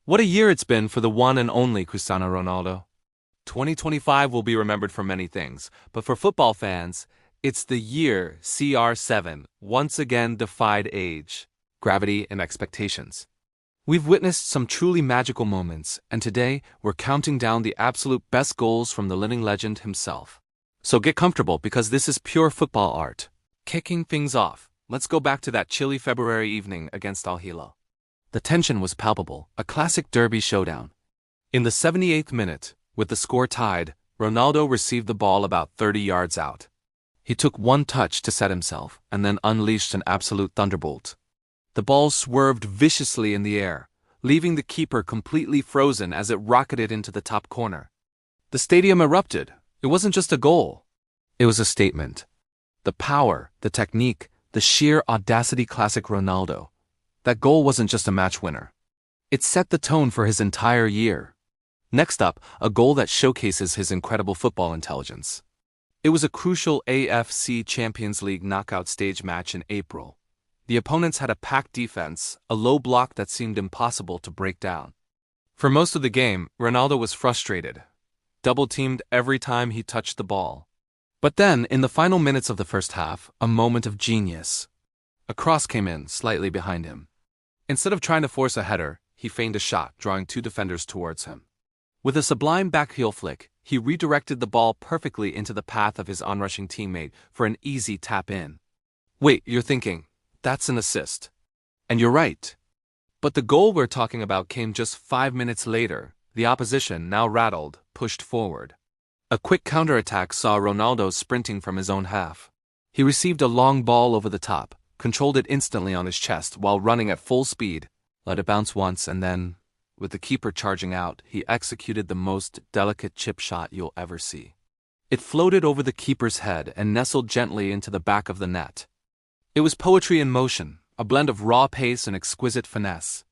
What a year it's been for the one and only Cristiano Ronaldo. 2025 will be remembered for many things, but for football fans, it's the year CR7 once again defied age, gravity, and expectations. We've witnessed some truly magical moments, and today we're counting down the absolute best goals from the living legend himself. So get comfortable because this is pure football art. Kicking things off, let's go back to that chilly February evening against Al Hilal. The tension was palpable, a classic derby showdown. In the 78th minute, with the score tied, Ronaldo received the ball about 30 yards out. He took one touch to set himself and then unleashed an absolute thunderbolt. The ball swerved viciously in the air, leaving the keeper completely frozen as it rocketed into the top corner. The stadium erupted. It wasn't just a goal. It was a statement. The power, the technique, the sheer audacity classic Ronaldo. That goal wasn't just a match winner. It set the tone for his entire year. Next up, a goal that showcases his incredible football intelligence. It was a crucial AFC Champions League knockout stage match in April. The opponents had a packed defense, a low block that seemed impossible to break down. For most of the game, Ronaldo was frustrated, double-teamed every time he touched the ball. But then, in the final minutes of the first half, a moment of genius. A cross came in, slightly behind him. Instead of trying to force a header, he feigned a shot, drawing two defenders towards him. With a sublime backheel flick, he redirected the ball perfectly into the path of his onrushing teammate for an easy tap-in. Wait, you're thinking, that's an assist. And you're right. But the goal we're talking about came just 5 minutes later. The opposition, now rattled, pushed forward. A quick counterattack saw Ronaldo sprinting from his own half. He received a long ball over the top, controlled it instantly on his chest while running at full speed, let it bounce once, and then, with the keeper charging out, he executed the most delicate chip shot you'll ever see. It floated over the keeper's head and nestled gently into the back of the net. It was poetry in motion, a blend of raw pace and exquisite finesse.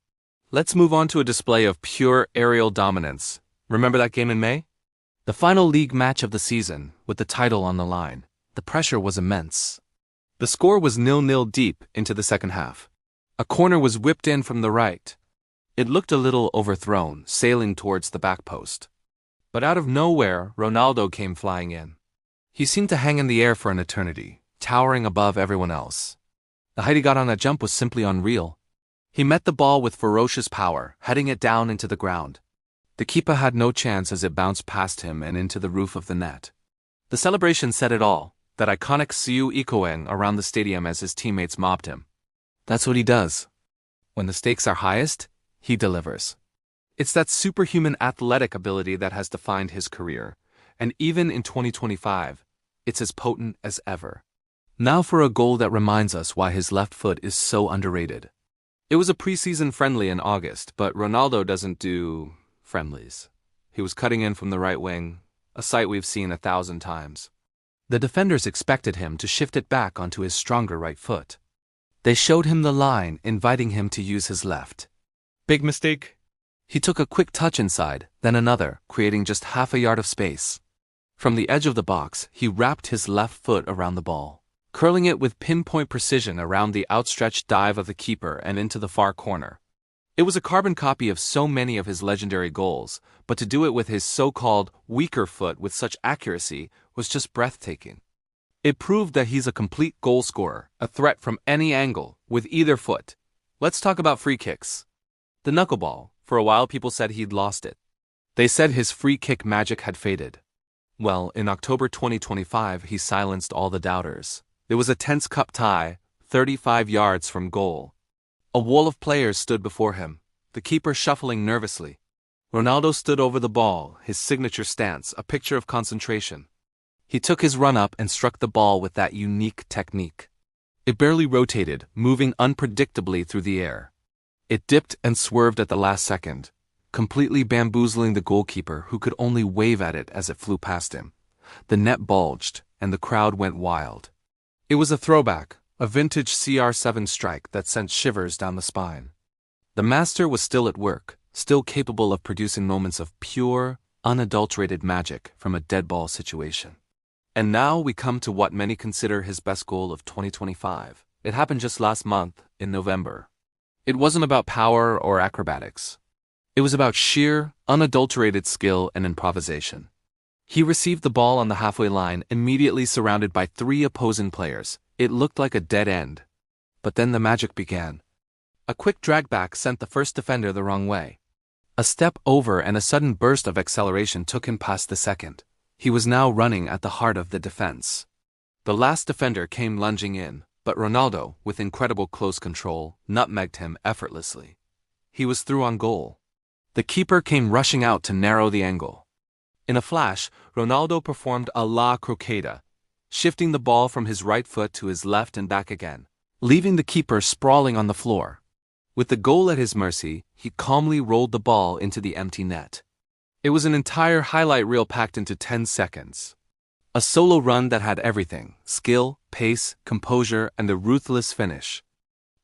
Let's move on to a display of pure aerial dominance. Remember that game in May? The final league match of the season, with the title on the line. The pressure was immense. The score was 0-0 deep into the second half. A corner was whipped in from the right. It looked a little overthrown, sailing towards the back post. But out of nowhere, Ronaldo came flying in. He seemed to hang in the air for an eternity, towering above everyone else. The height he got on that jump was simply unreal. He met the ball with ferocious power, heading it down into the ground. The keeper had no chance as it bounced past him and into the roof of the net. The celebration said it all, that iconic Siu echoing around the stadium as his teammates mobbed him. That's what he does. When the stakes are highest, he delivers. It's that superhuman athletic ability that has defined his career, and even in 2025, it's as potent as ever. Now for a goal that reminds us why his left foot is so underrated. It was a preseason friendly in August, but Ronaldo doesn't do friendlies. He was cutting in from the right wing, a sight we've seen 1,000 times. The defenders expected him to shift it back onto his stronger right foot. They showed him the line, inviting him to use his left. Big mistake. He took a quick touch inside, then another, creating just half a yard of space. From the edge of the box, he wrapped his left foot around the ball, curling it with pinpoint precision around the outstretched dive of the keeper and into the far corner. It was a carbon copy of so many of his legendary goals, but to do it with his so-called weaker foot with such accuracy was just breathtaking. It proved that he's a complete goal scorer, a threat from any angle, with either foot. Let's talk about free kicks. The knuckleball, for a while people said he'd lost it. They said his free kick magic had faded. Well, in October 2025, he silenced all the doubters. There was a tense cup tie, 35 yards from goal. A wall of players stood before him, the keeper shuffling nervously. Ronaldo stood over the ball, his signature stance, a picture of concentration. He took his run up and struck the ball with that unique technique. It barely rotated, moving unpredictably through the air. It dipped and swerved at the last second, completely bamboozling the goalkeeper who could only wave at it as it flew past him. The net bulged, and the crowd went wild. It was a throwback, a vintage CR7 strike that sent shivers down the spine. The master was still at work, still capable of producing moments of pure, unadulterated magic from a dead ball situation. And now we come to what many consider his best goal of 2025. It happened just last month, in November. It wasn't about power or acrobatics. It was about sheer, unadulterated skill and improvisation. He received the ball on the halfway line, immediately surrounded by 3 opposing players. It looked like a dead end. But then the magic began. A quick dragback sent the first defender the wrong way. A step over and a sudden burst of acceleration took him past the second. He was now running at the heart of the defense. The last defender came lunging in, but Ronaldo, with incredible close control, nutmegged him effortlessly. He was through on goal. The keeper came rushing out to narrow the angle. In a flash, Ronaldo performed a la croqueta, shifting the ball from his right foot to his left and back again, leaving the keeper sprawling on the floor. With the goal at his mercy, he calmly rolled the ball into the empty net. It was an entire highlight reel packed into 10 seconds. A solo run that had everything: skill, pace, composure, and a ruthless finish.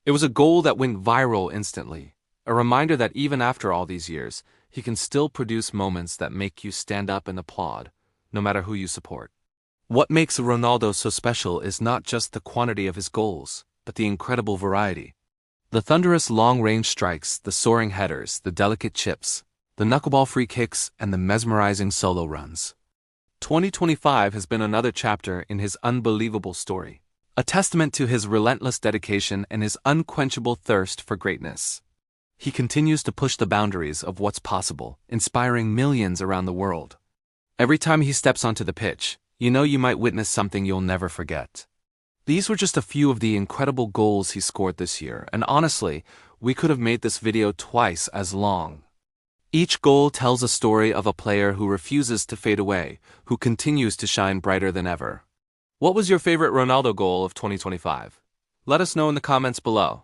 It was a goal that went viral instantly, a reminder that even after all these years, he can still produce moments that make you stand up and applaud, no matter who you support. What makes Ronaldo so special is not just the quantity of his goals, but the incredible variety. The thunderous long-range strikes, the soaring headers, the delicate chips, the knuckleball free kicks, and the mesmerizing solo runs. 2025 has been another chapter in his unbelievable story, a testament to his relentless dedication and his unquenchable thirst for greatness. He continues to push the boundaries of what's possible, inspiring millions around the world. Every time he steps onto the pitch, you know you might witness something you'll never forget. These were just a few of the incredible goals he scored this year, and honestly, we could have made this video twice as long. Each goal tells a story of a player who refuses to fade away, who continues to shine brighter than ever. What was your favorite Ronaldo goal of 2025? Let us know in the comments below.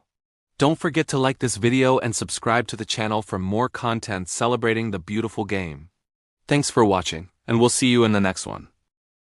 Don't forget to like this video and subscribe to the channel for more content celebrating the beautiful game. Thanks for watching, and we'll see you in the next one.